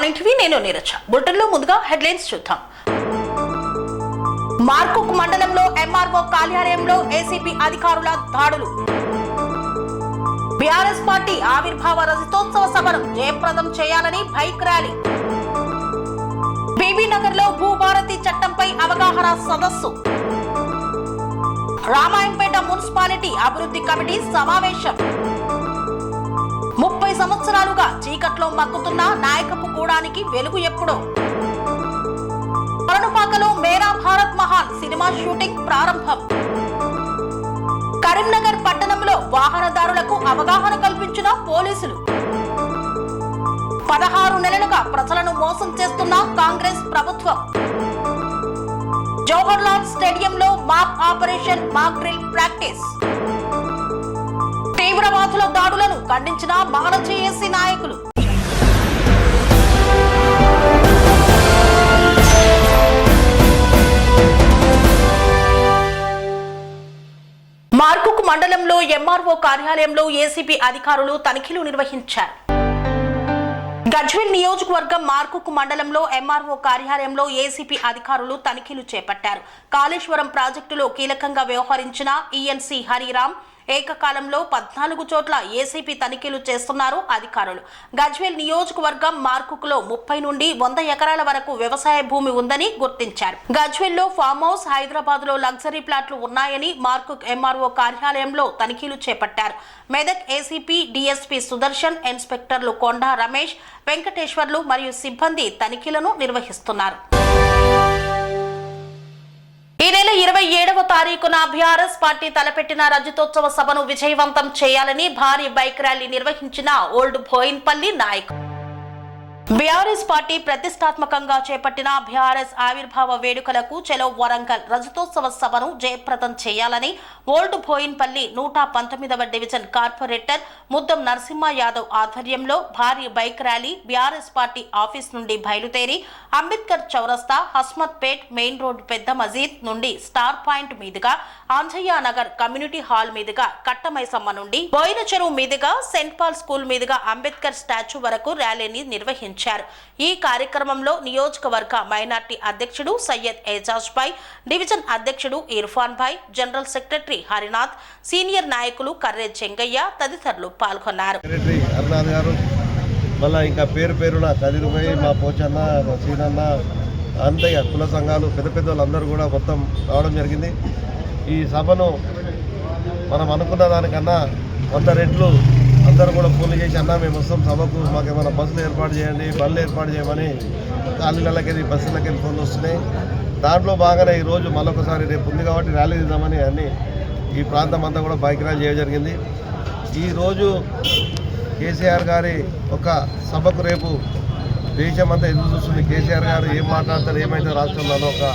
Online TV నేను నీరజ. బులెటిన్లో ముందుగా హెడ్లైన్స్ చూద్దాం. మార్కుక్ మండలంలో ఎంఆర్ఓ కార్యాలయంలో ఏసీపీ అధికారుల దాడులు. బీఆర్ఎస్ పార్టీ ఆవిర్భావ రజతోత్సవ సభను జయప్రదం చేయాలని బైక్ ర్యాలీ. బీబీ నగర్ లో భూభారతి చట్టంపై అవగాహన సదస్సు. రామాయంపేట మున్సిపాలిటీ అభివృద్ధి కమిటీ సమావేశం. 30 సంవత్సరాలుగా చీకట్లో మగ్గుతున్న నాయకపు గూడానికి వెలుగు ఎప్పుడో. కరణపాకలో మేరా భారత్ మహాన్ సినిమా షూటింగ్ ప్రారంభం. కరీంనగర్ పట్టణంలో వాహనదారులకు అవగాహన కల్పించిన పోలీసులు. 16 నెలలుగా ప్రజలను మోసం చేస్తున్న కాంగ్రెస్ ప్రభుత్వం. జవహర్లాల్ స్టేడియంలో mop operation mock drill practice. తీవ్రవాదుల దాడులను ఖండించిన మహల జేఏసీ నాయకులు. మార్కుక్ మండలంలో ఎంఆర్ఓ కార్యాలయంలో ఏసీపీ అధికారులు తనిఖీలు నిర్వహించారు. గజ్వేల్ నియోజకవర్గం మార్కుక్ మండలంలో ఎంఆర్ఓ కార్యాలయంలో ఏసీపీ అధికారులు తనిఖీలు చేపట్టారు. కాళేశ్వరం ప్రాజెక్టులో కీలకంగా వ్యవహరించిన ఈఎన్సీ హరిరామ్ ఏకకాలంలో 14 చోట్ల ఏసీపీ తనిఖీలు చేస్తున్నారు అధికారులు. గజ్వేల్ నియోజకవర్గం మార్కుక్ లో 30 నుండి 100 ఎకరాల వరకు వ్యవసాయ భూమి ఉందని గుర్తించారు. గజ్వేల్ లో ఫామ్ హౌస్, హైదరాబాద్ లో లగ్జరీ ప్లాట్లు ఉన్నాయని మార్కుక్ ఎంఆర్ఓ కార్యాలయంలో తనిఖీలు చేపట్టారు. మెదక్ ఏసీపీ డీఎస్పీ సుదర్శన్, ఇన్స్పెక్టర్లు కొండా రమేష్, వెంకటేశ్వర్లు మరియు సిబ్బంది తనిఖీలను నిర్వహిస్తున్నారు. ఈ నెల 27వ తారీఖున బీఆర్ఎస్ పార్టీ తలపెట్టిన రజతోత్సవ సభను విజయవంతం చేయాలని భారీ బైక్ ర్యాలీ నిర్వహించిన ఓల్డ్ బోయిన్పల్లి నాయకులు. బీఆర్ఎస్ పార్టీ ప్రతిష్టాత్మకంగా చేపట్టిన బీఆర్ఎస్ ఆవిర్భావ వేడుకలకు చలో వరంగల్ రజతోత్సవ సభను జయప్రదం చేయాలని ఓల్డ్ బోయిన్పల్లి 119వ డివిజన్ కార్పొరేటర్ ముద్దం నరసింహ యాదవ్ ఆధ్వర్యంలో భారీ bike rally BRS party office నుండి బయలుదేరి అంబేద్కర్ చౌరస్తా, హస్మత్ పేట్ మెయిన్ రోడ్ పెద్ద మజీద్ నుండి స్టార్ పాయింట్ మీదుగా ఆంజయ్య నగర్ కమ్యూనిటీ హాల్ మీదుగా కట్టమైసమ్మ నుండి బోయిన చెరువు మీదుగా సెంట్ పాల్ స్కూల్ మీదుగా అంబేద్కర్ స్టాచ్యూ వరకు ర్యాలీని నిర్వహించారు. ఈ కార్యక్రమంలో నియోజకవర్గ మైనార్టీ అధ్యక్షుడు సయ్యద్ ఏజాజ్ భాయ్, డివిజన్ అధ్యక్షుడు ఇర్ఫాన్ భాయ్, జనరల్ సెక్రటరీ హరినాథ్, సీనియర్ నాయకులు కర్రే చెంగయ్య తదితరులు పాల్గొన్నారు. మళ్ళీ ఇంకా పేరున కదిరిపోయి మా పోచన్న, మా సీనన్న, అంతయ్య కుల సంఘాలు పెద్ద పెద్ద వాళ్ళందరూ కూడా మొత్తం రావడం జరిగింది. ఈ సభను మనం అనుకున్న దానికన్నా 100 రెట్లు అందరూ కూడా ఫోన్లు చేసి అన్నా మేము వస్తాం సభకు, మాకు ఏమైనా బస్సులు ఏర్పాటు చేయండి, బళ్ళు ఏర్పాటు చేయమని కాలనీలకెళ్ళి బస్సులకెళ్ళి ఫోన్లు వస్తున్నాయి. దాంట్లో బాగానే ఈరోజు మళ్ళొకసారి రేపు ఉంది కాబట్టి ర్యాలీ తీద్దామని అన్ని ఈ ప్రాంతం అంతా కూడా బైక్ ర్యాలీ చేయడం జరిగింది. ఈరోజు కేసీఆర్ గారి ఒక సభకు రేపు దేశం అంతా ఎదురు చూస్తుంది. కేసీఆర్ గారు ఏం మాట్లాడతారు, ఏమైతే రాష్ట్రంలో ఒక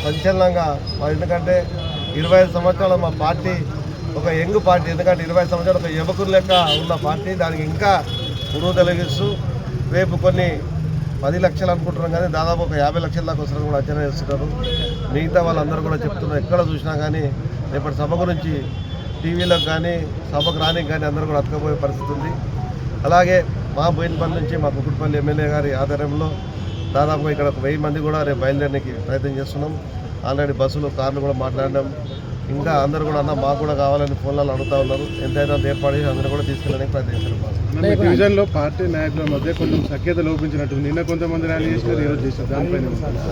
సంచలనంగా, ఎందుకంటే 25 సంవత్సరాలు మా పార్టీ ఒక యంగ్ పార్టీ, ఎందుకంటే 25 సంవత్సరాలు ఒక యువకులు లెక్క ఉన్న పార్టీ, దానికి ఇంకా పురుగు తొలగిస్తూ రేపు కొన్ని 10 లక్షలు అనుకుంటున్నాం కానీ దాదాపు ఒక 50 లక్షల దాకా వస్తారని కూడా అంచనా చేస్తున్నారు. మిగతా వాళ్ళందరూ కూడా చెప్తున్నారు, ఎక్కడ చూసినా కానీ రేపటి సభ గురించి టీవీలకు కానీ సభకు రానికి కానీ అందరూ కూడా అతకపోయే పరిస్థితి ఉంది. అలాగే మా బోయినపల్లి నుంచి మా కుకుట్పల్లి ఎమ్మెల్యే గారి ఆధ్వర్యంలో దాదాపుగా ఇక్కడ ఒక 1000 మంది కూడా రేపు బయలుదేరడానికి ప్రయత్నం చేస్తున్నాం. ఆల్రెడీ బస్సులు, కార్లు కూడా మాట్లాడడం, ఇంకా అందరూ కూడా అన్న మాకు కూడా కావాలని ఫోన్లలో అడుగుతూ ఉన్నారు. ఎంతైనా ఏర్పాటు చేసి అందరూ కూడా తీసుకెళ్ళడానికి ప్రయత్నించారు. డివిజన్లో పార్టీ నాయకుల మధ్య కొంచెం సఖ్యత లోపించినట్టు నిన్న కొంతమంది ర్యాలీ చేసినారు, ఈరోజు చేశారు. దానిపైన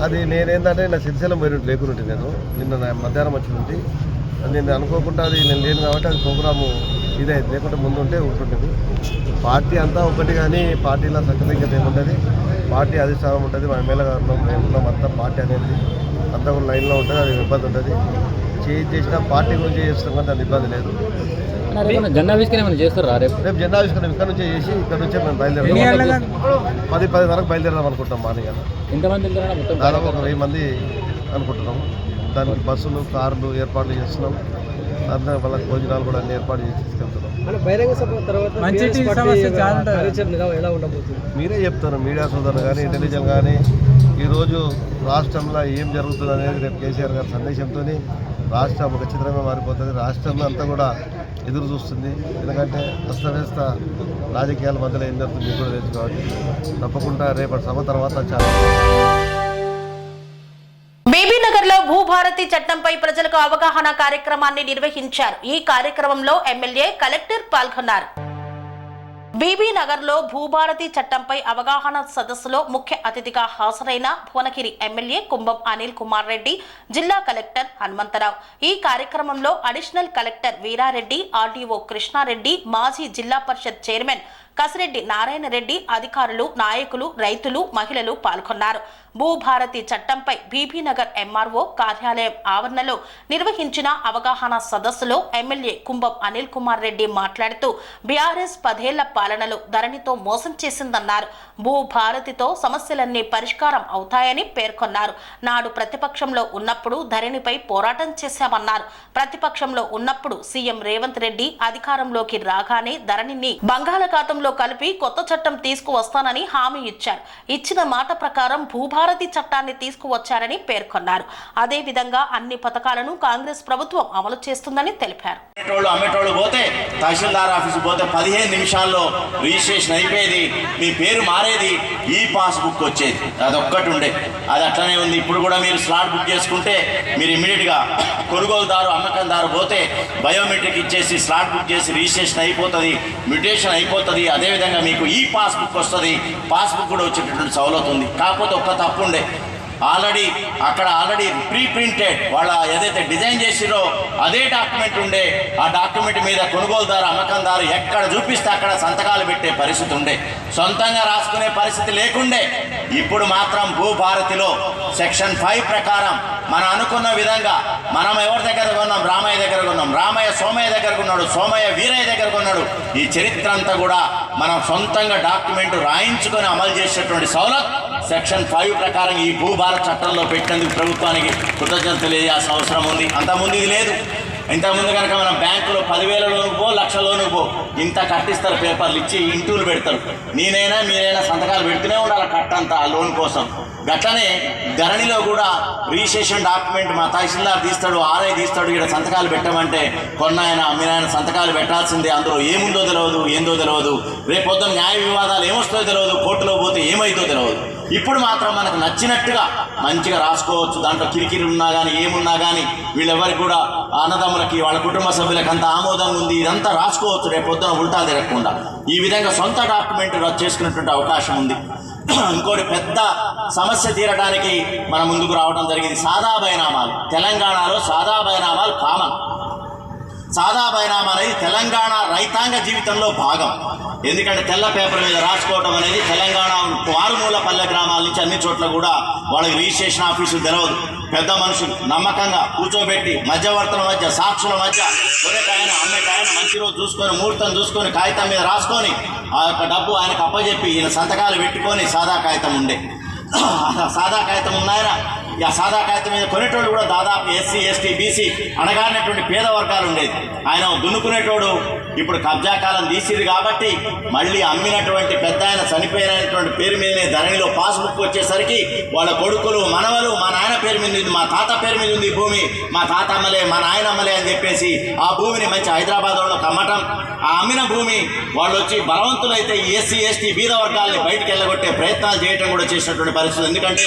అది నేనేంటంటే నా సిరిసిల్ల పోయి లేకుంటే నేను నిన్న మధ్యాహ్నం వచ్చింది. నేను అనుకోకుండా అది నేను లేను కాబట్టి అది ప్రోగ్రాము ఇదే, లేకుంటే ముందు ఉంటే ఉంటుండేది. పార్టీ అంతా ఒకటి కానీ పార్టీలో సఖ్యత ఏముంటుంది, పార్టీ అధిష్టానం ఉంటుంది, మన ఎమ్మెల్యే గారు ఉన్నాం, అంతా పార్టీ అనేది అంతా కూడా లైన్లో ఉంటుంది. అది ఇబ్బంది ఉంటుంది, చేసిన పార్టీ గురించి చేస్తాం కానీ దాని ఇబ్బంది లేదు. జెండావిష్కరణ చేస్తారా? రేపు జెండావిష్కరణ ఇక్కడ నుంచే చేసి ఇక్కడ నుంచే మేము బయలుదేరాం. 10 వరకు బయలుదేరాం అనుకుంటాం. మార్నింగ్ దాదాపు ఒక 1000 మంది అనుకుంటున్నాం. దానికి బస్సులు, కార్లు ఏర్పాట్లు చేస్తున్నాం. అందరం వాళ్ళకి భోజనాలు కూడా అన్ని ఏర్పాటు చేసి తీసుకెళ్తున్నాం. బహిరంగ సభ తర్వాత ఎలా ఉండబోతుంది మీరే చెప్తారు, మీడియా సోదరులు కానీ ఇంటెలిజెన్స్ కానీ ఈరోజు రాష్ట్రంలో ఏం జరుగుతుంది అనేది రేపు కేసీఆర్ గారి సందేశంతో రాష్ట్రం ఒక చిత్రమే మారిపోతుంది. రాష్ట్రంలో అంతా కూడా ఎదురు చూస్తుంది. ఎందుకంటే అస్తవ్యస్త రాజకీయాల మధ్యలో ఏం జరుగుతుంది మీకు కూడా తెలుసు కాబట్టి తప్పకుండా రేపటి సభ తర్వాత చాలా. బీబీనగర్ లో భూభారతి చట్టంపై ప్రజలకు అవగాహన కార్యక్రమాన్ని నిర్వహించారు. ఈ కార్యక్రమంలో ఎమ్మెల్యే, కలెక్టర్ పాల్గొన్నారు. బీబీనగర్ లో భూభారతి చట్టంపై అవగాహన సదస్సులో ముఖ్య అతిథిగా హాజరైన భువనగిరి ఎమ్మెల్యే కుంభం అనిల్ కుమార్ రెడ్డి, జిల్లా కలెక్టర్ హనుమంతరావు. ఈ కార్యక్రమంలో additional collector Veerareddy, RDO Krishnareddy, మాజీ జిల్లా పరిషత్ చైర్మన్ కసిరెడ్డి నారాయణ రెడ్డి, అధికారులు, నాయకులు, రైతులు, మహిళలు పాల్గొన్నారు. భూభారతి చట్టంపై బీబీనగర్ ఎంఆర్ఓ కార్యాలయం ఆవరణలో నిర్వహించిన అవగాహన సదస్సులో ఎమ్మెల్యే కుంభం అనిల్ కుమార్ రెడ్డి మాట్లాడుతూ బీఆర్ఎస్ 10 ఏళ్ల పాలనలో ధరణితో మోసం చేసిందన్నారు. భూభారతితో సమస్యలన్నీ పరిష్కారం అవుతాయని పేర్కొన్నారు. నాడు ప్రతిపక్షంలో ఉన్నప్పుడు ధరణిపై పోరాటం చేశామన్నారు. ప్రతిపక్షంలో ఉన్నప్పుడు సీఎం రేవంత్ రెడ్డి అధికారంలోకి రాగానే ధరణిని బంగాళాఖాతంలో కలిపి కొత్త చట్టం తీసుకువస్తానని హామీ ఇచ్చారు. ఇచ్చిన మాట ప్రకారం భూభారతి చట్టాన్ని తీసుకువచ్చారని పేర్కొన్నారు. అదేవిధంగా అన్ని పథకాలను కాంగ్రెస్ ప్రభుత్వం అమలు చేస్తుందని తెలిపారు. అమ్మేటోళ్ళు పోతే తహసీల్దార్ ఆఫీసు పోతే 15 నిమిషాల్లో రిజిస్ట్రేషన్ అయిపోయేది, మీ పేరు మారేది, ఈ పాస్బుక్ వచ్చేది. అదొక్కటి ఉండే, అది అట్లనే ఉంది. ఇప్పుడు కూడా మీరు స్లాట్ బుక్ చేసుకుంటే మీరు ఇమ్మీడియట్గా కొనుగోలుదారు, అమ్మకందారు పోతే బయోమెట్రిక్ ఇచ్చేసి స్లాట్ బుక్ చేసి రిజిస్ట్రేషన్ అయిపోతుంది, మ్యూటేషన్ అయిపోతుంది. అదేవిధంగా మీకు ఈ పాస్బుక్ వస్తుంది, పాస్బుక్ కూడా వచ్చేటటువంటి సౌలత్ ఉంది. కాకపోతే ఒక్క తప్పు ఉండే, ఆల్రెడీ ప్రీ ప్రింటెడ్ వాళ్ళ ఏదైతే డిజైన్ చేసిరో అదే డాక్యుమెంట్ ఉండే. ఆ డాక్యుమెంట్ మీద కొనుగోలుదారు, అమ్మకందారు ఎక్కడ చూపిస్తే అక్కడ సంతకాలు పెట్టే పరిస్థితి ఉండే, సొంతంగా రాసుకునే పరిస్థితి లేకుండే. ఇప్పుడు మాత్రం భూభారతిలో సెక్షన్ 5 ప్రకారం మనం అనుకున్న విధంగా మనం ఎవరి దగ్గర కొన్నాం, రామయ్య దగ్గర కొన్నాం, రామయ్య సోమయ్య దగ్గర కొన్నాడు, సోమయ్య వీరయ్య దగ్గర కొన్నాడు. ఈ చరిత్ర అంతా కూడా మనం సొంతంగా డాక్యుమెంట్ రాయించుకొని అమలు చేసేటువంటి సౌలత్ సెక్షన్ 5 ప్రకారం ఈ భూభారత్ చట్టంలో పెట్టేందుకు ప్రభుత్వానికి కృతజ్ఞత తెలియజేయాల్సిన అవసరం ఉంది. అంతకుముందు ఇది లేదు. ఇంతకుముందు కనుక మనం బ్యాంకులో 10,000 లోనుకు పో, 1,00,000 లోనుకు పో, ఇంత కట్టిస్తారు, పేపర్లు ఇచ్చి ఇంటూలు పెడతారు. మీరైనా సంతకాలు పెడుతూనే ఉండాలి కట్టంతా ఆ లోన్ కోసం. గట్లనే ధరణిలో కూడా రిజిస్ట్రేషన్ డాక్యుమెంట్ మా తహసీల్దార్ తీస్తాడు, ఆర్ఐ తీస్తాడు, ఇక్కడ సంతకాలు పెట్టమంటే కొన్నాయన అమ్మినాయన సంతకాలు పెట్టాల్సిందే. అందులో ఏముందో తెలియదు, ఏందో తెలియదు, రేపొద్దున న్యాయ వివాదాలు ఏమొస్తుందో తెలియదు, కోర్టులో పోతే ఏమైందో తెలియదు. ఇప్పుడు మాత్రం మనకు నచ్చినట్టుగా మంచిగా రాసుకోవచ్చు. దాంట్లో కిరికిరి ఉన్నా కానీ ఏమున్నా కానీ వీళ్ళెవరికి కూడా అన్నదమ్ములకి వాళ్ళ కుటుంబ సభ్యులకి అంత ఆమోదంగా ఉంది, ఇదంతా రాసుకోవచ్చు. రేపొద్దున ఉల్టా తిరగకుండా ఈ విధంగా సొంత డాక్యుమెంట్ చేసుకునేటువంటి అవకాశం ఉంది. ఇంకోటి పెద్ద సమస్య తీరడానికి మన ముందుకు రావడం జరిగింది, సాదా బైనామాలు. తెలంగాణలో సాదా బైనామాలు కామన్. సాదా బైనామా అనేది తెలంగాణ రైతాంగ జీవితంలో భాగం. ఎందుకంటే తెల్ల పేపర్ మీద రాసుకోవడం అనేది తెలంగాణ మారుమూల పల్లె గ్రామాల నుంచి అన్ని చోట్ల కూడా వాళ్ళకి రిజిస్ట్రేషన్ ఆఫీసులు తెలవదు. పెద్ద మనుషులు నమ్మకంగా కూర్చోబెట్టి మధ్యవర్తుల మధ్య, సాక్షుల మధ్య కొనేకాయన అమ్మేకాయన మంచి రోజు చూసుకొని, ముహూర్తం చూసుకొని, కాగితం మీద రాసుకొని ఆ యొక్క డబ్బు ఆయనకు అప్పచెప్పి ఈయన సంతకాలు పెట్టుకొని సాదా కాగితం ఉండే. సాదా కాగితం ఉన్నాయన ఆ సాదా కాగితం మీద కొనేటోళ్ళు కూడా దాదాపు ఎస్సీ, ఎస్టీ, బీసీ అనగానటువంటి పేద వర్గాలు ఉండేది. ఆయన దున్నుకునేటోడు ఇప్పుడు కబ్జా కాలం తీసిరు కాబట్టి మళ్ళీ అమ్మినటువంటి పెద్ద ఆయన చనిపోయినటువంటి పేరు మీదనే ధరణిలో పాస్బుక్ వచ్చేసరికి వాళ్ళ కొడుకులు, మనవలు, మా నాయన పేరు మీద ఉంది, మా తాత పేరు మీద ఉంది భూమి, మా తాత అమ్మలే, మా నాయన అమ్మలే అని చెప్పేసి ఆ భూమిని మంచి హైదరాబాద్ వాళ్ళకి అమ్మటం. ఆ అమ్మిన భూమి వాళ్ళు వచ్చి బలవంతులైతే ఎస్సీ, ఎస్టీ, బీద వర్గాల్ని బయటికి వెళ్ళగొట్టే ప్రయత్నాలు చేయడం కూడా చేసినటువంటి పరిస్థితి. ఎందుకంటే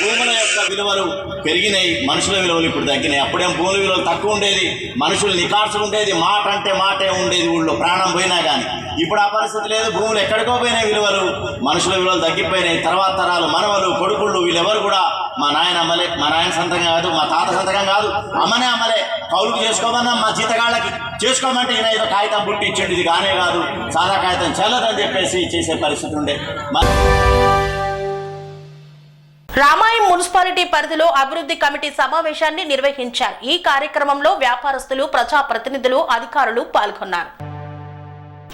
భూముల యొక్క విలువలు పెరిగినాయి, మనుషుల విలువలు ఇప్పుడు తగ్గినాయి. అప్పుడేం భూముల విలువలు తక్కువ ఉండేది, మనుషులు నికార్సు ఉండేది, మాట అంటే మాటే ఉండేది ఊళ్ళో, ప్రాణం పోయినా కానీ. ఇప్పుడు ఆ పరిస్థితి లేదు. భూములు ఎక్కడికో పోయినాయి, విలువలు, మనుషుల విలువలు తగ్గిపోయినాయి. తర్వాత తరాలు మనవలు, కొడుకుళ్ళు వీళ్ళెవరు కూడా మా నాయన అమ్మలే, మా నాయన సంతకం కాదు, మా తాత సంతకం కాదు, అమ్మనే అమ్మలే, కౌలుకు చేసుకోమన్నా మా జీతగాళ్ళకి చేసుకోమంటే ఈయన ఏదో కాగితం పుట్టి ఇచ్చిండు, ఇది కానే కాదు, సాదా కాగితం చెల్లదని చెప్పేసి చేసే పరిస్థితి ఉండే. రామాయం మున్సిపాలిటీ పరిధిలో అభివృద్ధి కమిటీ సమావేశాన్ని నిర్వహించారు. ఈ కార్యక్రమంలో వ్యాపారస్తులు, ప్రజాప్రతినిధులు, అధికారులు పాల్గొన్నారు.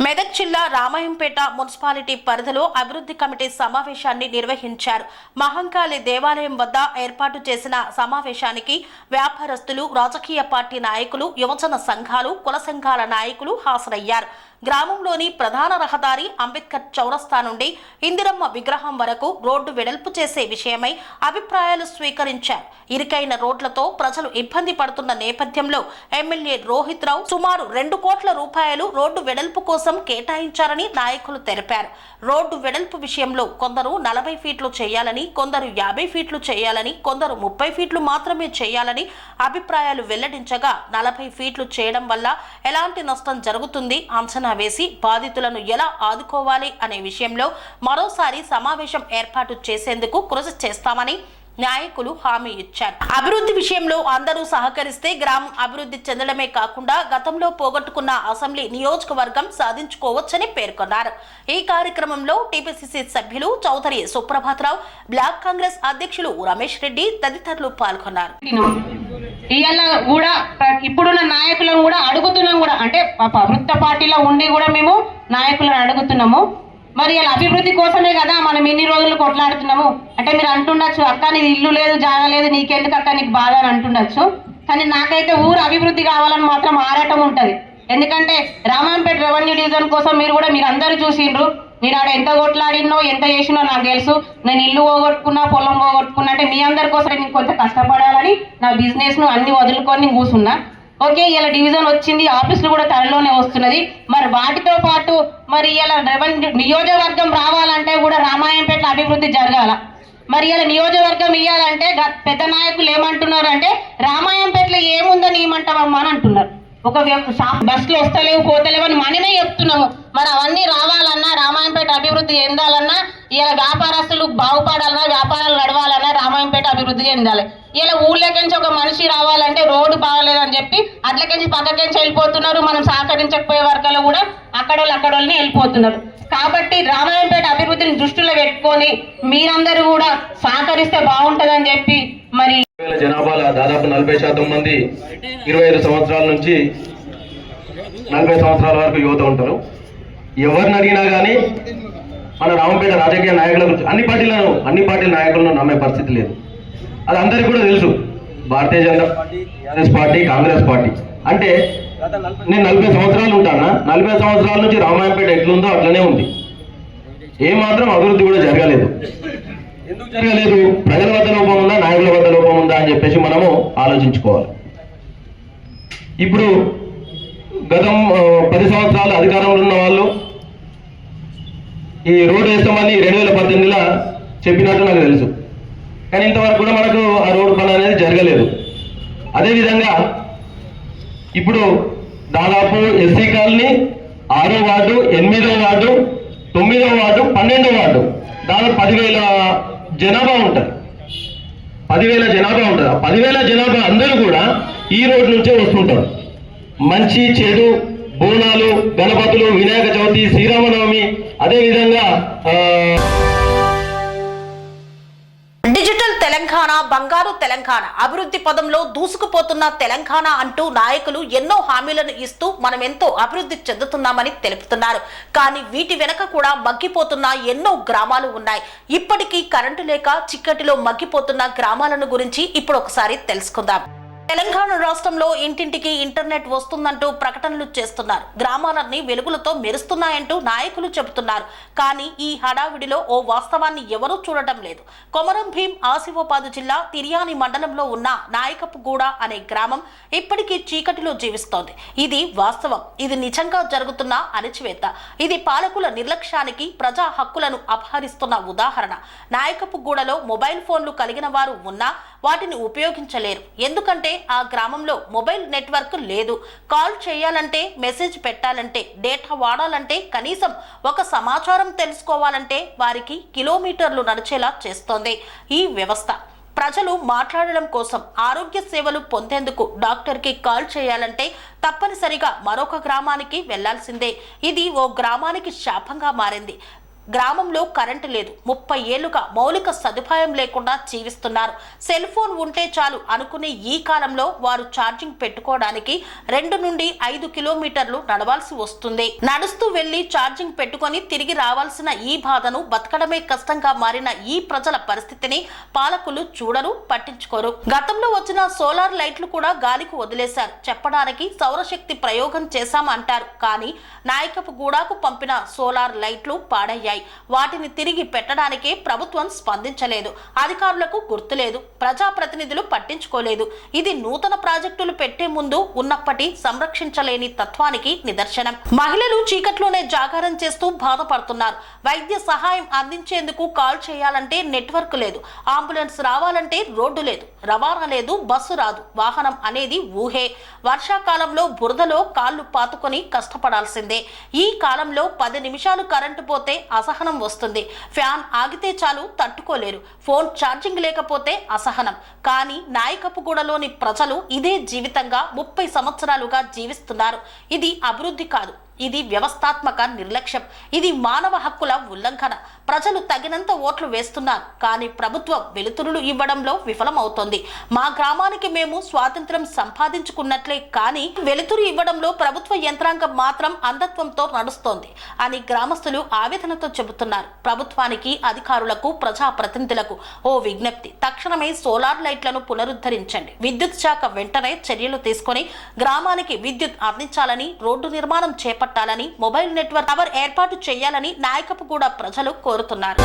మెదక్ జిల్లా రామాయంపేట మున్సిపాలిటీ పరిధిలో అభివృద్ధి కమిటీ సమావేశాన్ని నిర్వహించారు. మహంకాళి దేవాలయం వద్ద ఏర్పాటు చేసిన సమావేశానికి వ్యాపారస్తులు, రాజకీయ పార్టీ నాయకులు, యువజన సంఘాలు, కుల సంఘాల నాయకులు హాజరయ్యారు. గ్రామంలోని ప్రధాన రహదారి అంబేద్కర్ చౌరస్తా నుండి ఇందిరమ్మ విగ్రహం వరకు రోడ్డు వెడల్పు చేసే విషయమై అభిప్రాయాలు స్వీకరించారు. ఇరుకైన రోడ్లతో ప్రజలు ఇబ్బంది పడుతున్న నేపథ్యంలో ఎమ్మెల్యే రోహిత్ రావు సుమారు 2 కోట్ల రూపాయలు రోడ్డు వెడల్పు కోసం కేటాయించారని నాయకులు తెలిపారు. రోడ్డు వెడల్పు విషయంలో కొందరు 40 ఫీట్లు చేయాలని, కొందరు 50 ఫీట్లు చేయాలని, కొందరు 30 ఫీట్లు మాత్రమే చేయాలని అభిప్రాయాలు వెల్లడించగా 40 ఫీట్లు చేయడం వల్ల ఎలాంటి నష్టం జరుగుతుంది, అంచనా వేసి బాధితులను ఎలా ఆదుకోవాలి అనే విషయంలో మరోసారి సమావేశం ఏర్పాటు చేసేందుకు కృషి చేస్తామని నాయకులు హామీ ఇచ్చారు. అభివృద్ధి విషయంలో అందరూ సహకరిస్తే గ్రామం అభివృద్ధి చెందడమే కాకుండా గతంలో పోగొట్టుకున్న అసెంబ్లీ నియోజకవర్గం సాధించుకోవచ్చని పేర్కొన్నారు. ఈ కార్యక్రమంలో టీపీసీసీ సభ్యులు చౌదరి సుప్రభాతరావు, బ్లాక్ కాంగ్రెస్ అధ్యక్షులు రమేష్ రెడ్డి తదితరులు పాల్గొన్నారు. ఇవాళ కూడా ఇప్పుడున్న నాయకులను కూడా అడుగుతున్నాం కూడా, అంటే ప్రభుత్వ పార్టీలో ఉండి కూడా మేము నాయకులను అడుగుతున్నాము. మరి ఇలా అభివృద్ధి కోసమే కదా మనం ఇన్ని రోజులు కొట్లాడుతున్నాము. అంటే మీరు అంటుండొచ్చు, అక్క నీది ఇల్లు లేదు, జాగా లేదు, నీకెందుకు అక్క నీకు బాధ అని అంటుండొచ్చు. కానీ నాకైతే ఊరు అభివృద్ధి కావాలని మాత్రం ఆరాటం ఉంటుంది. ఎందుకంటే రామాయంపేట రెవెన్యూ డివిజన్ కోసం మీరు అందరూ చూసిండ్రు. నేను ఆడ ఎంత కొట్లాడినో ఎంత చేసినో నాకు తెలుసు. నేను ఇల్లు పోగొట్టుకున్నా, పొలం పోగొట్టుకున్నా, అంటే మీ అందరి కోసం నేను కొంచెం కష్టపడాలని నా బిజినెస్ ను అన్ని వదులుకొని కూర్చున్నా. ఓకే, ఇలా డివిజన్ వచ్చింది, ఆఫీసులు కూడా త్వరలోనే వస్తున్నది. మరి వాటితో పాటు మరి ఇలా రెవెన్యూ నియోజకవర్గం రావాలంటే కూడా రామాయంపేట అభివృద్ధి జరగాల. మరి ఇలా నియోజకవర్గం ఇవ్వాలంటే పెద్ద నాయకులు ఏమంటున్నారు అంటే రామాయంపేటలో ఏముందని ఏమంటావమ్మా అని అంటున్నారు. ఒక బస్సులు వస్తలేవు, పోతలేవు అని మనమే చెప్తున్నాము. మరి అవన్నీ రావాలన్నా, రామాయంపేట అభివృద్ధి చెందాలన్నా, ఇలా వ్యాపారస్తులు బాగుపడాలన్నా, వ్యాపారాలు నడవాలన్నా రామాయంపేట అభివృద్ధి చెందాలి. ఇలా ఊళ్ళోకించి ఒక మనిషి రావాలంటే రోడ్డు బాగలేదని చెప్పి అట్లకించి పక్కకించి వెళ్ళిపోతున్నారు. మనం సహకరించకపోయే వర్గాలు కూడా అక్కడోళ్ళని వెళ్ళిపోతున్నారు. కాబట్టి రామాయంపేట అభివృద్ధిని దృష్టిలో పెట్టుకొని మీరందరూ కూడా సహకరిస్తే బాగుంటుందని చెప్పి మరి జనాభాలో దాదాపు 40% మంది 25 సంవత్సరాల నుంచి 40 సంవత్సరాల వరకు యువత ఉంటారు. ఎవరిని అడిగినా కానీ మన రామంపేట రాజకీయ నాయకుల గురించి అన్ని పార్టీల నాయకులను నమ్మే పరిస్థితి లేదు. అది అందరికీ కూడా తెలుసు. Bharatiya Janata party, TRS party, Congress party అంటే నేను 40 సంవత్సరాలు ఉంటానా, 40 సంవత్సరాల నుంచి రామాయంపేట ఎట్లుందో అట్లనే ఉంది. ఏమాత్రం అభివృద్ధి కూడా జరగలేదు. ఎందుకు జరగలేదు? ప్రజల వద్ద లోపం ఉందా, నాయకుల వద్ద లోపం ఉందా అని చెప్పేసి మనము ఆలోచించుకోవాలి. ఇప్పుడు గతం 10 సంవత్సరాలు అధికారంలో ఉన్న వాళ్ళు ఈ రోడ్డు వేస్తామని 2018లో చెప్పినట్టు నాకు తెలుసు. కానీ ఇంతవరకు కూడా మనకు ఆ రోడ్డు పని అనేది జరగలేదు. అదేవిధంగా ఇప్పుడు దాదాపు ఎస్సీ కాలనీ 6వ వార్డు, 8వ వార్డు, 9వ వార్డు, 12వ వార్డు దాదాపు 10,000 జనాభా ఉంటుంది. 10,000 జనాభా ఉంటుంది. ఆ 10,000 జనాభా అందరూ కూడా ఈ రోడ్డు నుంచే వస్తుంటారు. మంచి చెడు, బోనాలు, గణపతులు, వినాయక చవితి, శ్రీరామనవమి, అదేవిధంగా డిజిటల్ తెలంగాణ, బంగారు తెలంగాణ, అభివృద్ధి పదంలో దూసుకుపోతున్న తెలంగాణ అంటూ నాయకులు ఎన్నో హామీలను ఇస్తూ మనం ఎంతో అభివృద్ధి చెందుతున్నామని తెలుపుతున్నారు. కానీ వీటి వెనక కూడా మగ్గిపోతున్న ఎన్నో గ్రామాలు ఉన్నాయి. ఇప్పటికీ కరెంటు లేక చిక్కటిలో మగ్గిపోతున్న గ్రామాలను గురించి ఇప్పుడు ఒకసారి తెలుసుకుందాం. తెలంగాణ రాష్ట్రంలో ఇంటింటికి ఇంటర్నెట్ వస్తుందంటూ ప్రకటనలు చేస్తున్నారు. గ్రామాలన్నీ వెలుగులతో మెరుస్తున్నాయంటూ నాయకులు చెబుతున్నారు. కానీ ఈ హడావిడిలో ఓ వాస్తవాన్ని ఎవరూ చూడటం లేదు. కొమరం భీం ఆసిఫాబాద్ జిల్లా తిర్యాని మండలంలో ఉన్న నాయకపుగూడ అనే గ్రామం ఇప్పటికీ చీకటిలో జీవిస్తోంది. ఇది వాస్తవం. ఇది నిజంగా జరుగుతున్న అణచివేత. ఇది పాలకుల నిర్లక్ష్యానికి, ప్రజా హక్కులను అపహరిస్తున్న ఉదాహరణ. నాయకపుగూడలో మొబైల్ ఫోన్లు కలిగిన వారు ఉన్నా వాటిని ఉపయోగించలేరు. ఎందుకంటే ఆ గ్రామంలో మొబైల్ నెట్వర్క్ లేదు. కాల్ చేయాలంటే, మెసేజ్ పెట్టాలంటే, డేటా వాడాలంటే, కనీసం ఒక సమాచారం తెలుసుకోవాలంటే వారికి కిలోమీటర్లు నడిచేలా చేస్తోంది ఈ వ్యవస్థ. ప్రజలు మాట్లాడడం కోసం, ఆరోగ్య సేవలు పొందేందుకు డాక్టర్కి కాల్ చేయాలంటే తప్పనిసరిగా మరొక గ్రామానికి వెళ్లాల్సిందే. ఇది ఓ గ్రామానికి శాపంగా మారింది. గ్రామంలో కరెంటు లేదు. 30 ఏళ్లుగా మౌలిక సదుపాయం లేకుండా జీవిస్తున్నారు. సెల్ ఫోన్ ఉంటే చాలు అనుకునే ఈ కాలంలో వారు ఛార్జింగ్ పెట్టుకోవడానికి 2 నుండి 5 కిలోమీటర్లు నడవాల్సి వస్తుంది. నడుస్తూ వెళ్లి ఛార్జింగ్ పెట్టుకొని తిరిగి రావాల్సిన ఈ బాధను బతకడమే కష్టంగా మారిన ఈ ప్రజల పరిస్థితిని పాలకులు చూడరు, పట్టించుకోరు. గతంలో వచ్చిన సోలార్ లైట్లు కూడా గాలికి వదిలేశారు. చెప్పడానికి సౌరశక్తి ప్రయోగం చేశామంటారు. కానీ నాయకపు గూడాకు పంపిన సోలార్ లైట్లు పాడయ్యాయి. వాటిని తిరిగి పెట్టడానికే ప్రభుత్వం స్పందించలేదు. అధికారులకు గుర్తులేదు. ప్రజాప్రతినిధులు పట్టించుకోలేదు. ఇది నూతన ప్రాజెక్టులు పెట్టే ముందు ఉన్నప్పటి సంరక్షించలేని తత్వానికి నిదర్శనం. మహిళలు చీకట్లోనే జాగారం చేస్తూ బాధపడుతున్నారు. వైద్య సహాయం అందించేందుకు కాల్ చేయాలంటే నెట్వర్క్ లేదు. అంబులెన్స్ రావాలంటే రోడ్డు లేదు, రవాణా లేదు, బస్సు రాదు. వాహనం అనేది ఊహే. వర్షాకాలంలో బురదలో కాళ్ళు పాతుకొని కష్టపడాల్సిందే. ఈ కాలంలో 10 నిమిషాలు కరెంటు పోతే అసహనం వస్తుంది. ఫ్యాన్ ఆగితే చాలు తట్టుకోలేరు. ఫోన్ ఛార్జింగ్ లేకపోతే అసహనం. కానీ నాయకపుగూడలోని ప్రజలు ఇదే జీవితంగా 30 సంవత్సరాలుగా జీవిస్తున్నారు. ఇది అభివృద్ధి కాదు, ఇది వ్యవస్థాత్మక నిర్లక్ష్యం. ఇది మానవ హక్కుల ఉల్లంఘన. ప్రజలు తగినంత ఓట్లు వేస్తున్నారు, కానీ ప్రభుత్వం వెలుతురులు ఇవ్వడంలో విఫలమవుతోంది. మా గ్రామానికి మేము స్వాతంత్రం సంపాదించుకున్నట్లే, కానీ వెలుతురు ఇవ్వడంలో ప్రభుత్వ యంత్రాంగం మాత్రం అంధత్వంతో నడుస్తోంది అని గ్రామస్తులు ఆవేదనతో చెబుతున్నారు. ప్రభుత్వానికి, అధికారులకు, ప్రజాప్రతినిధులకు ఓ విజ్ఞప్తి: తక్షణమే సోలార్ లైట్లను పునరుద్ధరించండి. విద్యుత్ శాఖ వెంటనే చర్యలు తీసుకొని గ్రామానికి విద్యుత్ అందించాలని, రోడ్డు నిర్మాణం చేపట్టాలని, మొబైల్ నెట్వర్క్ టవర్ ఏర్పాటు చేయాలని నాయకపుగూడ ప్రజలు కోరుతున్నారు.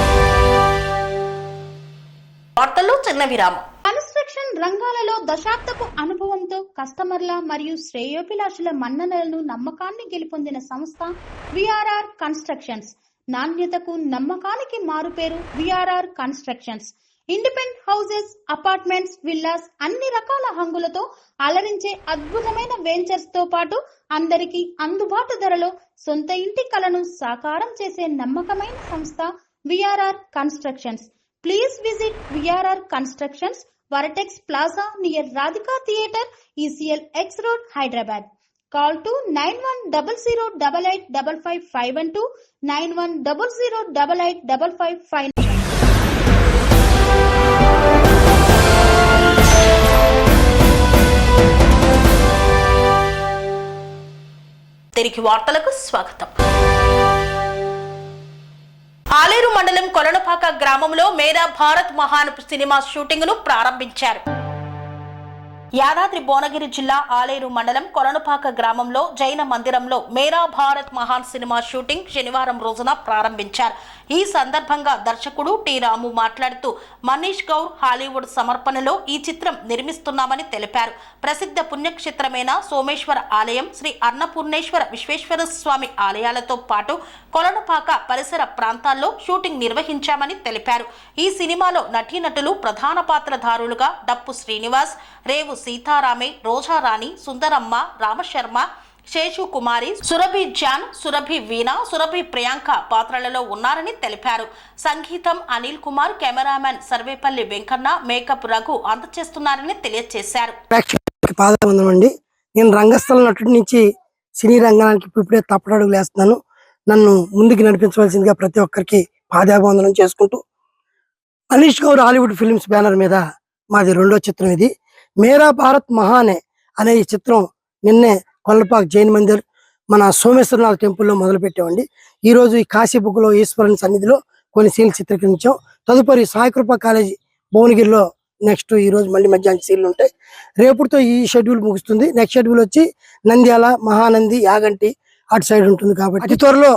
వార్తల్లో చిన్న విరామం. కన్స్ట్రక్షన్ రంగాలలో దశాబ్దపు అనుభవంతో కస్టమర్ల మరియు శ్రేయోభిలాషుల మన్ననలను, నమ్మకాన్ని గెలుపొందిన సంస్థ విఆర్ఆర్ కన్స్ట్రక్షన్స్. నాణ్యతకు, నమ్మకానికి మారుపేరు VRR constructions. Independent houses, apartments, villas అన్ని రకాల హంగులతో అలరించే అద్భుతమైన వెంచర్స్ తో పాటు అందరికీ అందుబాటు ధరలో సొంత ఇంటి కలను సాకారం చేసే నమ్మకమైన సంస్థ VRR constructions. Please visit VRR constructions, వరటెక్స్ plaza near Radhika theatre, ECL X Road, Hyderabad. Call to 9100885551 9100885559. తిరిగి వార్తలకు స్వాగతం. ఆలేరు మండలం కొలనుపాక గ్రామంలో మేరా భారత్ మహాన్ సినిమా షూటింగ్ ను ప్రారంభించారు. యాదాద్రి భువనగిరి జిల్లా ఆలేరు మండలం కొలనుపాక గ్రామంలో జైన మందిరంలో మేరా భారత్ మహాన్ సినిమా షూటింగ్ శనివారం రోజున ప్రారంభించారు. ఈ సందర్భంగా దర్శకుడు టి. రాము మాట్లాడుతూ, మనీష్ గౌర్ హాలీవుడ్ సమర్పణలో ఈ చిత్రం నిర్మిస్తున్నామని తెలిపారు. ప్రసిద్ధ పుణ్యక్షేత్రమైన సోమేశ్వర ఆలయం, శ్రీ అన్నపూర్ణేశ్వర విశ్వేశ్వర స్వామి ఆలయాలతో పాటు కొలనుపాక పరిసర ప్రాంతాల్లో షూటింగ్ నిర్వహించామని తెలిపారు. ఈ సినిమాలో నటీనటులు ప్రధాన పాత్రధారులుగా డప్పు శ్రీనివాస్, రేవు సీతారామే, రోజారాణి, సుందరమ్మ, రామశర్మ, శేషు కుమారి, సురభి జాన్, సురభి వీణ, సురభి ప్రియాంక పాత్రలలో ఉన్నారని తెలిపారు. సంగీతం అనిల్ కుమార్, కెమెరామెన్ సర్వేపల్లి వెంకన్న, మేకప్ రఘు అందచేస్తున్నారని తెలియజేశారు. పాదవందనండి. నేను రంగస్థలం నటుడి నుంచి సినీ రంగానికి ఇప్పుడే తప్పటడుగులు వేస్తున్నాను. నన్ను ముందుకు నడిపించవలసిందిగా ప్రతి ఒక్కరికి పాదాభివందనం చేసుకుంటూ, Manish Gaur Hollywood films banner మీద మాది 2వ చిత్రం ఇది. మేరా భారత్ మహానే అనే ఈ చిత్రం నిన్నే కొల్లపాక్ జైన్ మందిర్, మన సోమేశ్వరనాథ్ టెంపుల్లో మొదలు పెట్టామండి. ఈ రోజు ఈ కాశీబుక్లో ఈశ్వరుని సన్నిధిలో కొన్ని సీన్లు చిత్రీకరించాం. తదుపరి సాయికృప కాలేజీ భువనగిరిలో నెక్స్ట్ ఈ రోజు మళ్ళీ మధ్యాహ్నం సీన్లు ఉంటాయి. రేపుతో ఈ షెడ్యూల్ ముగుస్తుంది. నెక్స్ట్ షెడ్యూల్ వచ్చి నంద్యాల, మహానంది, యాగంటి అటు సైడ్ ఉంటుంది. కాబట్టి అతి త్వరలో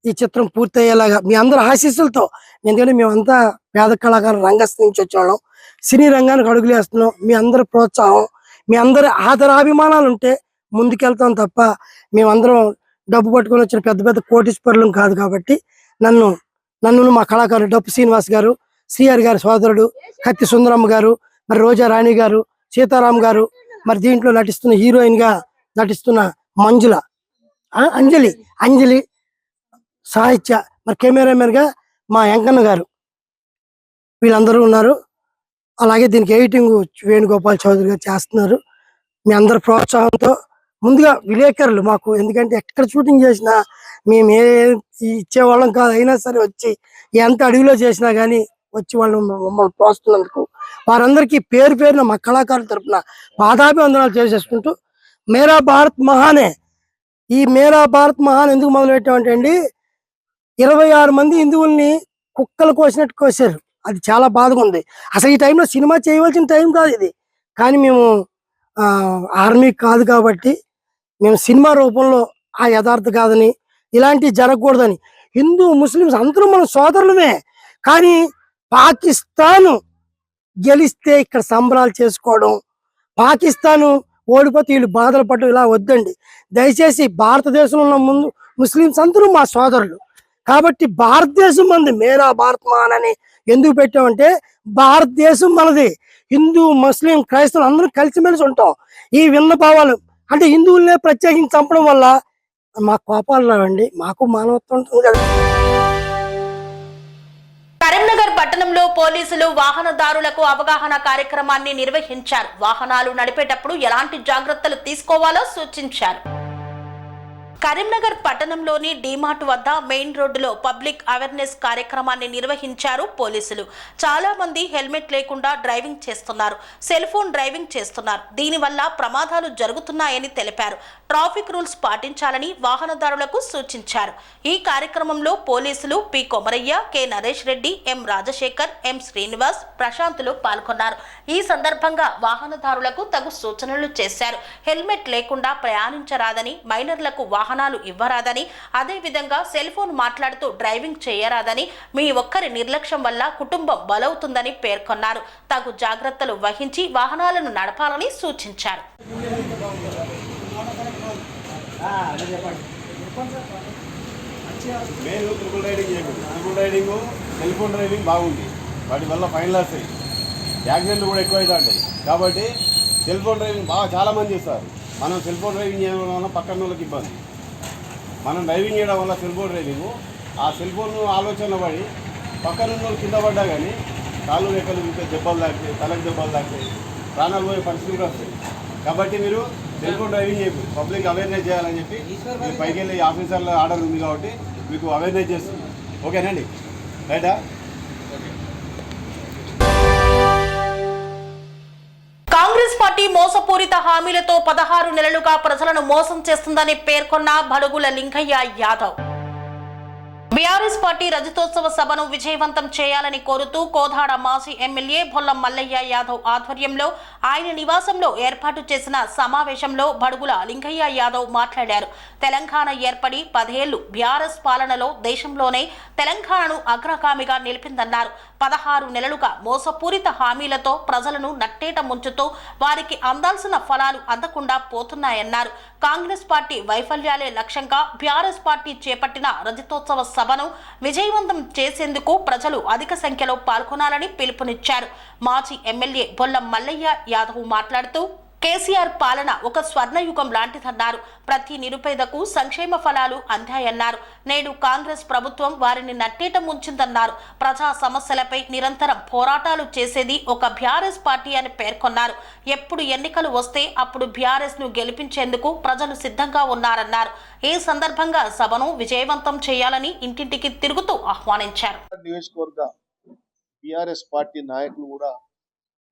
ఈ చిత్రం పూర్తయ్యేలాగా మీ అందరి ఆశీస్సులతో, ఎందుకంటే మేమంతా పేద కళాకారులు రంగస్థలం నుంచి వచ్చేవాళ్ళం, సినీ రంగానికి అడుగులు వేస్తున్నాం. మీ అందరి ప్రోత్సాహం, మీ అందరి ఆదరాభిమానాలు ఉంటే ముందుకెళ్తాం తప్ప మేమందరం డబ్బు పట్టుకొని వచ్చిన పెద్ద పెద్ద కోటీశ్వరులం కాదు. కాబట్టి నన్ను మా కళాకారులు డప్పు శ్రీనివాస్ గారు, శ్రీహరి గారి సోదరుడు కత్తి సుందరమ్మ గారు, మరి రోజా రాణి గారు, సీతారాం గారు, మరి దీంట్లో నటిస్తున్న హీరోయిన్ గా నటిస్తున్న మంజుల, అంజలి సాహిత్య, మరి కెమెరామెన్ గా మా వెంకన్న గారు, వీళ్ళందరూ ఉన్నారు. అలాగే దీనికి ఎడిటింగ్ వేణుగోపాల్ చౌదరి గారు చేస్తున్నారు. మీ అందరి ప్రోత్సాహంతో ముందుగా విలేకరులు మాకు, ఎందుకంటే ఎక్కడ షూటింగ్ చేసినా మేము ఇచ్చేవాళ్ళం కాదు. అయినా సరే వచ్చి ఎంత అడవిలో చేసినా కానీ వచ్చి వాళ్ళు మమ్మల్ని ప్రోత్సహిస్తున్నందుకు వారందరికీ పేరు పేరున మా కళాకారుల తరపున పాదాభివందనాలు చేసేసుకుంటూ మేరా భారత్ మహానే. ఈ మేరా భారత్ మహాన్ ఎందుకు మొదలు పెట్టామంటే అండి, 26 మంది హిందువుల్ని కుక్కలు కోసినట్టు కోసారు. అది చాలా బాధగా ఉంది. అసలు ఈ టైంలో సినిమా చేయవలసిన టైం కాదు ఇది. కానీ మేము ఆర్మీ కాదు కాబట్టి మేము సినిమా రూపంలో ఆ యథార్థ కాదని, ఇలాంటివి జరగకూడదని, హిందూ ముస్లిమ్స్ అందరూ మన సోదరులమే. కానీ పాకిస్తాన్ గెలిస్తే ఇక్కడ సంబరాలు చేసుకోవడం, పాకిస్తాను ఓడిపోతే వీళ్ళు బాధలు పడడం ఇలా వద్దండి. దయచేసి భారతదేశంలో ఉన్న ముందు ముస్లిమ్స్ అందరూ మా సోదరులు కాబట్టి భారతదేశం మనది. మేరా భారత్ మహాన్ అని ఎందుకు పెట్టామంటే భారతదేశం మనది. హిందూ ముస్లిం క్రైస్తవులు అందరూ కలిసిమెలిసి ఉంటాం. ఈ విన్న భావాలు అంటే హిందువులనే ప్రత్యేకించి చంపడం వల్ల మా కోపాలు రావండి. మాకు మానవత్వం ఉంటుంది కదా. కరీంనగర్ పట్టణంలో పోలీసులు వాహనదారులకు అవగాహన కార్యక్రమాన్ని నిర్వహించారు. వాహనాలు నడిపేటప్పుడు ఎలాంటి జాగ్రత్తలు తీసుకోవాలో సూచించారు. కరీంనగర్ పట్టణంలోని డీమార్ట్ వద్ద మెయిన్ రోడ్డులో పబ్లిక్ అవేర్నెస్ కార్యక్రమాన్ని నిర్వహించారు పోలీసులు. చాలా మంది హెల్మెట్ లేకుండా డ్రైవింగ్ చేస్తున్నారు, సెల్ ఫోన్ డ్రైవింగ్ చేస్తున్నారు. దీనివల్ల ప్రమాదాలు జరుగుతున్నాయని తెలిపారు. ట్రాఫిక్ రూల్స్ పాటించాలని వాహనదారులకు సూచించారు. ఈ కార్యక్రమంలో పోలీసులు పి కొమరయ్య, కె నరేష్ రెడ్డి, ఎం రాజశేఖర్, ఎం శ్రీనివాస్, ప్రశాంతులు పాల్గొన్నారు. ఈ సందర్భంగా వాహనదారులకు తగు సూచనలు చేశారు. హెల్మెట్ లేకుండా ప్రయాణించరాదని, మైనర్లకు వాహనాలు ఇవ్వరాదని, అదేవిధంగా సెల్ ఫోన్ మాట్లాడుతూ డ్రైవింగ్ చేయరాదని, మీ ఒక్కరి నిర్లక్ష్యం వల్ల కుటుంబం బలవుతుందని పేర్కొన్నారు. తగు జాగ్రత్తలు వహించి వాహనాలను నడపాలని సూచించారు. Triple riding, cell phone driving బాగుంది. వాటి వల్ల ఫైన్ లాస్ అయ్యి యాక్సిడెంట్లు కూడా ఎక్కువ అవుతా ఉంటాయి. కాబట్టి సెల్ ఫోన్ డ్రైవింగ్ బాగా చాలామంది చేస్తారు. మనం సెల్ ఫోన్ డ్రైవింగ్ చేయడం వల్ల పక్కన వాళ్ళకి ఇబ్బంది. మనం డ్రైవింగ్ చేయడం వల్ల సెల్ ఫోన్ డ్రైవింగ్ ఆ సెల్ ఫోన్ ఆలోచన పడి పక్కన ఉన్న కింద పడ్డా కానీ కాళ్ళు రెక్కలు ఇంకా దెబ్బలు తాకుతాయి, తలకు దెబ్బలు తాకుతాయి, ప్రాణాలు పోయే పరిస్థితి కూడా వస్తాయి. కాబట్టి మీరు సెల్ ఫోన్ డ్రైవింగ్ చెప్పి పబ్లిక్ అవేర్నెస్ చేయాలని చెప్పి మీరు పైకి వెళ్ళి ఆఫీసర్ల ఆర్డర్ ఉంది కాబట్టి మీకు అవేర్నెస్ చేస్తుంది. ఓకేనండి, రైటా? కాంగ్రెస్ పార్టీ మోసపూరిత హామీలతో 16 నెలలుగా ప్రజలను మోసం చేస్తుందని పేర్కొన్న బడుగుల లింగయ్య యాదవ్. బీఆర్ఎస్ పార్టీ రజతోత్సవ సభను విజయవంతం చేయాలని కోరుతూ కోదాడ మాజీ ఎమ్మెల్యే బొల్లం మల్లయ్య యాదవ్ ఆధ్వర్యంలో ఆయన నివాసంలో ఏర్పాటు చేసిన సమావేశంలో బడుగుల లింగయ్య యాదవ్ మాట్లాడారు. తెలంగాణ ఏర్పడి 10 ఏళ్లు బీఆర్ఎస్ పాలనలో దేశంలోనే తెలంగాణను అగ్రగామిగా నిలిపిందన్నారు. 16 నెలలుగా మోసపూరిత హామీలతో ప్రజలను నట్టేట ముంచుతూ వారికి అందాల్సిన ఫలాలు అందకుండా పోతున్నాయన్నారు. కాంగ్రెస్ పార్టీ వైఫల్యాలే లక్ష్యంగా బీఆర్ఎస్ పార్టీ చేపట్టిన రజతోత్సవ సభను విజయవంతం చేసేందుకు ప్రజలు అధిక సంఖ్యలో పాల్గొనాలని పిలుపునిచ్చారు. మాజీ ఎమ్మెల్యే బొల్లం మల్లయ్య యాదవ్ మాట్లాడుతూ కేసీఆర్ పాలన ఒక స్వర్ణయుగం లాంటిదన్నారు. ప్రతి నిరుపేదకు సంక్షేమ ఫలాలు అందాయన్నారు. నేడు కాంగ్రెస్ ప్రభుత్వం వారిని నట్టేట ముంచిందన్నారు. ప్రజా సమస్యలపై నిరంతరం పోరాటాలు చేసేది ఒక బీఆర్ఎస్ పార్టీ అని పేర్కొన్నారు. ఎప్పుడు ఎన్నికలు వస్తే అప్పుడు బీఆర్ఎస్ ను గెలిపించేందుకు ప్రజలు సిద్ధంగా ఉన్నారన్నారు. ఈ సందర్భంగా సభను విజయవంతం చేయాలని ఇంటింటికి తిరుగుతూ ఆహ్వానించారు. నియోజకవర్గ బీఆర్ఎస్ పార్టీ నాయకులు కూడా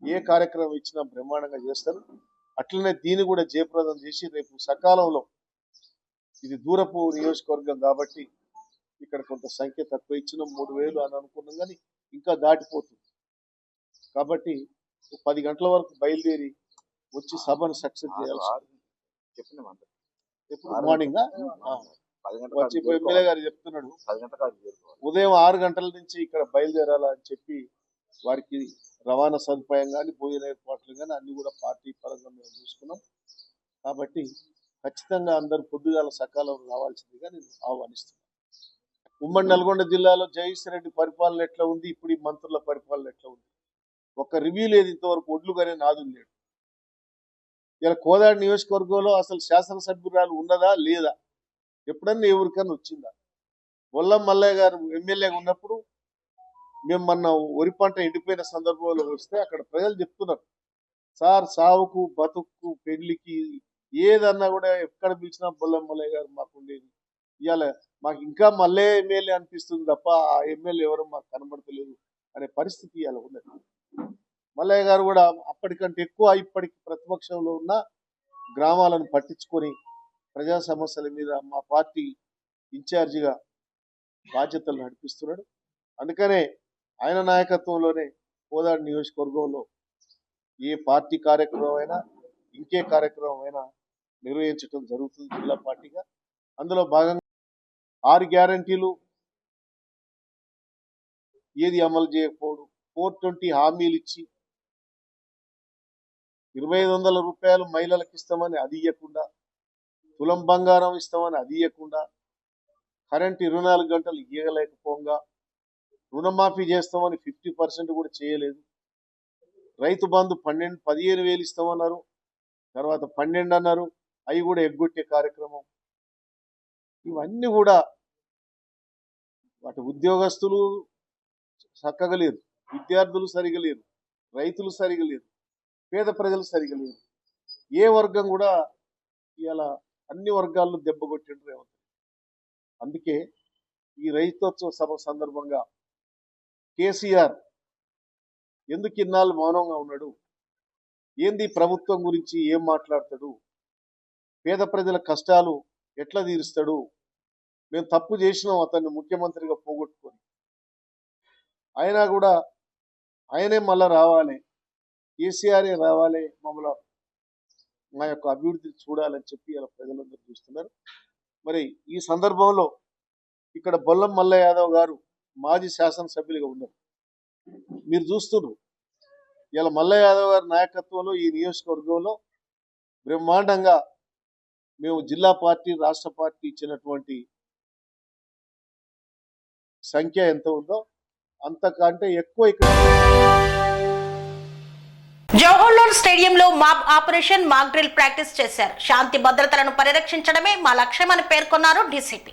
ఏ కార్యక్రమం ఇచ్చినా బ్రహ్మాండంగా చేస్తారు. అట్లనే దీన్ని కూడా జయప్రదం చేసి రేపు సకాలంలో, ఇది దూరపు నియోజకవర్గం కాబట్టి ఇక్కడ కొంత సంఖ్య తక్కువ ఇచ్చిన 3000 అని అనుకున్నాం, కానీ ఇంకా దాటిపోతుంది. కాబట్టి 10 గంటల వరకు బయలుదేరి వచ్చి సభను సక్సెస్ చేయాల్సి ఎప్పుడు మార్నింగ్ వచ్చి ఎమ్మెల్యే గారు చెప్తున్నాడు ఉదయం 6 గంటల నుంచి ఇక్కడ బయలుదేరాలా అని చెప్పి వారికి రవాణా సదుపాయం కానీ భోజన ఏర్పాట్లు కానీ అన్ని కూడా పార్టీ పరంగా మేము చూసుకున్నాం. కాబట్టి ఖచ్చితంగా అందరూ పొద్దుగాల సకాలంలో రావాల్సిందిగా నేను ఆహ్వానిస్తున్నాను. ఉమ్మడి నల్గొండ జిల్లాలో జగదీశ్వర్ రెడ్డి పరిపాలన ఎట్లా ఉంది, ఇప్పుడు ఈ మంత్రుల పరిపాలన ఎట్లా ఉంది, ఒక్క రివ్యూ లేదు. ఇంతవరకు ఒడ్లు కానీ నాదులు లేడు. ఇలా కోదాడ నియోజకవర్గంలో అసలు శాసనసభ్యురాలు ఉన్నదా లేదా, ఎప్పుడన్నా ఎవరికన్నా వచ్చిందా? బొల్లం మల్లయ్య గారు ఎమ్మెల్యేగా ఉన్నప్పుడు మేము మొన్న వరి పంట ఎండిపోయిన సందర్భంలో వస్తే అక్కడ ప్రజలు చెప్తున్నారు, సార్ సావుకు బతుకు పెళ్లికి ఏదన్నా కూడా ఎక్కడ పిలిచినా బొల్లం మల్లయ్య గారు మాకు ఉండేది. ఇవాళ మాకు ఇంకా మళ్ళీ ఎమ్మెల్యే అనిపిస్తుంది తప్ప ఆ ఎమ్మెల్యే ఎవరు మాకు కనబడతలేదు అనే పరిస్థితి అలా ఉన్నది. మల్లయ్య గారు కూడా అప్పటికంటే ఎక్కువ ఇప్పటికి ప్రతిపక్షంలో ఉన్న గ్రామాలను పట్టించుకొని ప్రజా సమస్యల మీద మా పార్టీ ఇన్ఛార్జిగా బాధ్యతలు నడిపిస్తున్నాడు. అందుకనే ఆయన నాయకత్వంలోనే కోదాడ నియోజకవర్గంలో ఏ పార్టీ కార్యక్రమం అయినా ఇంకే కార్యక్రమం అయినా నిర్వహించడం జరుగుతుంది జిల్లా పార్టీగా. అందులో భాగంగా 6 గ్యారంటీలు ఏది అమలు చేయకపోవడం, 420 హామీలు ఇచ్చి 2500 రూపాయలు మహిళలకు ఇస్తామని అది ఇవ్వకుండా, తులం బంగారం ఇస్తామని అది ఇవ్వకుండా, కరెంట్ 24 గంటలు ఇవ్వలేకపోగా, రుణమాఫీ చేస్తామని 50% కూడా చేయలేదు. రైతు బంధు 15,000 ఇస్తామన్నారు, తర్వాత 12 అన్నారు, అవి కూడా ఎగ్గొట్టే కార్యక్రమం. ఇవన్నీ కూడా వాటి ఉద్యోగస్తులు చక్కగా లేరు, విద్యార్థులు సరిగా లేరు, రైతులు సరిగా లేరు, పేద ప్రజలు సరిగా లేరు. ఏ వర్గం కూడా ఇలా అన్ని వర్గాలను దెబ్బకొట్టిండ్రు రేవంత్. అందుకే ఈ రైతోత్సవ సభ సందర్భంగా కేసీఆర్ ఎందుకు ఇన్నాళ్ళు మౌనంగా ఉన్నాడు, ఏంది ప్రభుత్వం గురించి ఏం మాట్లాడతాడు, పేద ప్రజల కష్టాలు ఎట్లా తీరుస్తాడు, మేము తప్పు చేసినాం అతన్ని ముఖ్యమంత్రిగా పోగొట్టుకొని, అయినా కూడా ఆయనే మళ్ళా రావాలి, కేసీఆరే రావాలి, మమ్మల్ని మా యొక్క అభివృద్ధి చూడాలని చెప్పి ఇలా ప్రజలందరూ చూస్తున్నారు. మరి ఈ సందర్భంలో ఇక్కడ బొల్లం మల్లయ్య యాదవ్ గారు మాజీ శాసనసభ్యులుగా ఉన్నారు. మీరు చూస్తున్నారు ఇలా మల్లయ్య యాదవ్ గారి నాయకత్వంలో ఈ నియోజకవర్గంలో బ్రహ్మాండంగా మేము జిల్లా పార్టీ రాష్ట్ర పార్టీ ఇచ్చినటువంటి సంఖ్య ఎంత ఉందో అంతకంటే ఎక్కువ ఇక్కడ జవహర్లాల్ స్టేడియంలో mob operation mock drill practice చేశారు. శాంతి భద్రతలను పరిరక్షించడమే మా లక్ష్యమని పేర్కొన్నారు డీసీపీ.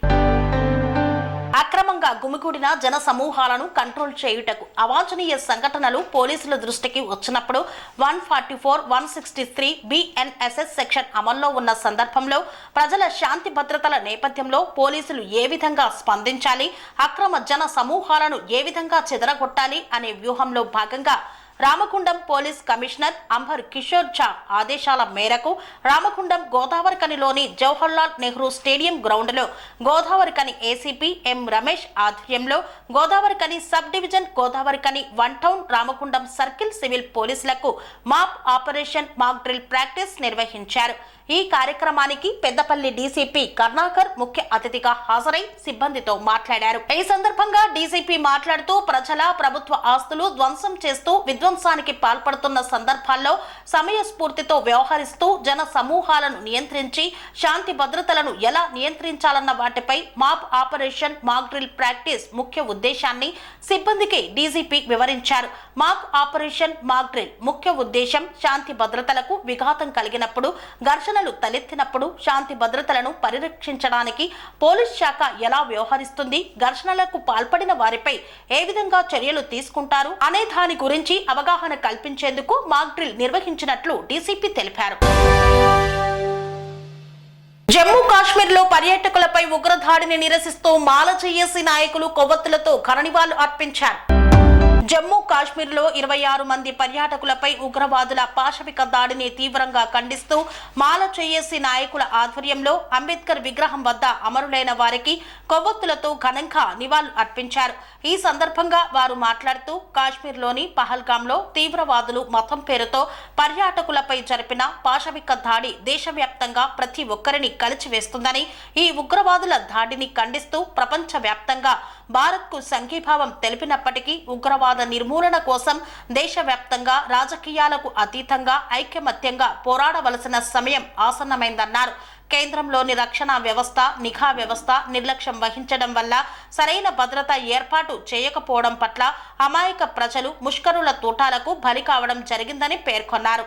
అక్రమంగా గుమిగూడిన జన సమూహాలను కంట్రోల్ చేయుటకు అవాంఛనీయ సంఘటనలు పోలీసుల దృష్టికి వచ్చినప్పుడు 144, 163 BNSS సెక్షన్ అమల్లో ఉన్న సందర్భంలో ప్రజల శాంతి భద్రతల నేపథ్యంలో పోలీసులు ఏ విధంగా స్పందించాలి, అక్రమ జన సమూహాలను ఏ విధంగా చెదరగొట్టాలి అనే వ్యూహంలో భాగంగా రామగుండం పోలీస్ కమిషనర్ అంబర్ కిషోర్ ఝా ఆదేశాల మేరకు రామగుండం గోదావరికనిలోని జవహర్లాల్ నెహ్రూ స్టేడియం గ్రౌండ్లో గోదావరికని ఏసీపీ ఎం రమేష్ ఆధ్వర్యంలో Godavarikhani sub division Godavarikhani 1 town Ramagundam circle civil పోలీసులకు mop operation mock drill practice నిర్వహించారు. ఈ కార్యక్రమానికి పెద్దపల్లి డీసీపీ కర్ణాకర్ ముఖ్య అతిథిగా హాజరై సిబ్బందితో మాట్లాడారు. ఈ సందర్భంగా డీసీపీ మాట్లాడుతూ ప్రజల ప్రభుత్వ ఆస్తులు ధ్వంసం చేస్తూ విధ్వంసానికి పాల్పడుతున్న సందర్భాల్లో సమయస్ఫూర్తితో వ్యవహరిస్తూ జన సమూహాలను నియంత్రించి శాంతి భద్రతలను ఎలా నియంత్రించాలన్న వాటిపై మాప్ ఆపరేషన్ మాక్ డ్రిల్ ప్రాక్టీస్ ముఖ్య ఉద్దేశాన్ని సిబ్బందికి డీజీపీ వివరించారు. మాక్ ఆపరేషన్ మాక్ డ్రిల్ ముఖ్య ఉద్దేశం శాంతి భద్రతలకు విఘాతం కలిగినప్పుడు, ఘర్షణలు తలెత్తినప్పుడు శాంతి భద్రతలను పరిరక్షించడానికి పోలీస్ శాఖ ఎలా వ్యవహరిస్తుంది, ఘర్షణలకు పాల్పడిన వారిపై ఏ విధంగా చర్యలు తీసుకుంటారు అనే దాని గురించి అవగాహన కల్పించేందుకు మాక్ డ్రిల్ నిర్వహించినట్లు డీసీపీ తెలిపారు. జమ్మూ కాశ్మీర్ లో పర్యాటకులపై ఉగ్రదాడిని నిరసిస్తూ మాల జేఏసీ నాయకులు కొవ్వొత్తులతో ఘననివాళులు అర్పించారు. జమ్మూ కాశ్మీర్ లో 26 మంది పర్యాటకులపై ఉగ్రవాదుల పాశవిక దాడిని తీవ్రంగా ఖండిస్తూ మాల జేఏసీ నాయకుల ఆధ్వర్యంలో అంబేద్కర్ విగ్రహం వద్ద అమరులైన వారికి కొవ్వొత్తులతో ఘనంగా నివాళులు అర్పించారు. ఈ సందర్భంగా వారు మాట్లాడుతూ కాశ్మీర్లోని పహల్గాంలో తీవ్రవాదులు మతం పేరుతో పర్యాటకులపై జరిపిన పాశవిక దాడి దేశవ్యాప్తంగా ప్రతి ఒక్కరిని కలిచివేస్తుందని, ఈ ఉగ్రవాదుల దాడిని ఖండిస్తూ ప్రపంచవ్యాప్తంగా భారత్కు సంఘీభావం తెలిపినప్పటికీ ఉగ్రవాద నిర్మూలన కోసం దేశవ్యాప్తంగా రాజకీయాలకు అతీతంగా ఐకమత్యంగా పోరాడవలసిన సమయం ఆసన్నమైందన్నారు. కేంద్రంలోని రక్షణ వ్యవస్థ, నిఘా వ్యవస్థ నిర్లక్ష్యం వహించడం వల్ల సరైన భద్రత ఏర్పాటు చేయకపోవడం పట్ల అమాయక ప్రజలు ముష్కరుల తూటాలకు బలి కావడం జరిగిందని పేర్కొన్నారు.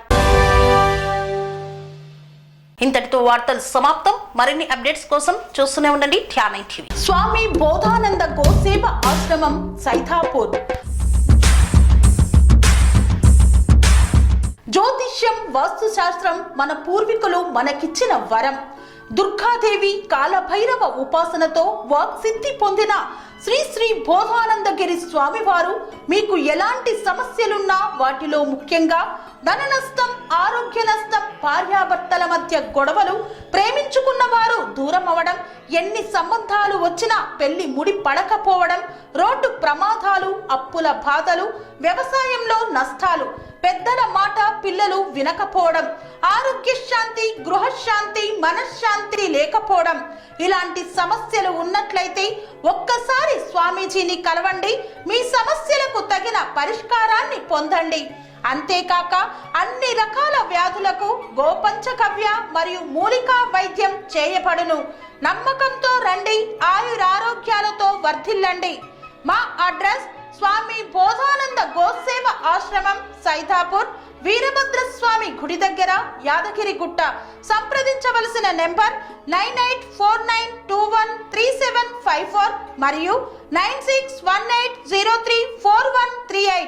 ఇంతటితో వార్తలు సమాప్తం. మరిన్ని అప్డేట్స్ కోసం చూస్తూనే ఉండండి ధ్యాన టీవీ. స్వామి బోధానంద గోసేవ ఆశ్రమం సైతాపూర్. జ్యోతిష్యం, వాస్తుశాస్త్రం మన పూర్వీకులు మనకిచ్చిన వరం. దుర్గాదేవి కాలభైరవ ఉపాసనతో వాక్సిద్ధి పొందిన శ్రీ శ్రీ బోధానందగిరి స్వామివారు మీకు ఎలాంటి సమస్యలున్నా, వాటిలో ముఖ్యంగా ధన నష్టం, ఆరోగ్య నష్టం, భార్యాభర్తల మధ్య గొడవలు, ప్రేమించుకున్న వారు దూరం అవడం, ఎన్ని సంబంధాలు వచ్చినా పెళ్లి ముడి పడకపోవడం, రోడ్డు ప్రమాదాలు, అప్పుల బాధలు, వ్యవసాయంలో నష్టాలు, పెద్దల మాట పిల్లలు వినకపోవడం, ఆరోగ్య శాంతి, గృహశాంతి, మనశ్శాంతి లేకపోవడం, ఇలాంటి సమస్యలు ఉన్నట్లయితే ఒక్కసారి స్వామీజీని కలవండి. మీ సమస్యలకు తగిన పరిష్కారాన్ని పొందండి. అంతేకాక అన్ని రకాల వ్యాధులకు గోపంచగవ్య మరియు మూలికా వైద్యం చేయబడును. నమ్మకంతో రండి, ఆయురారోగ్యాలతో వర్ధిల్లండి. మా అడ్రస్ స్వామి బోధానంద గోసేవ ఆశ్రమం, సైదాపూర్, వీరభద్రస్వామి గుడి దగ్గర, యాదగిరిగుట్ట. సంప్రదించవలసిన నెంబర్ 9849213754 మరియు 9618034138.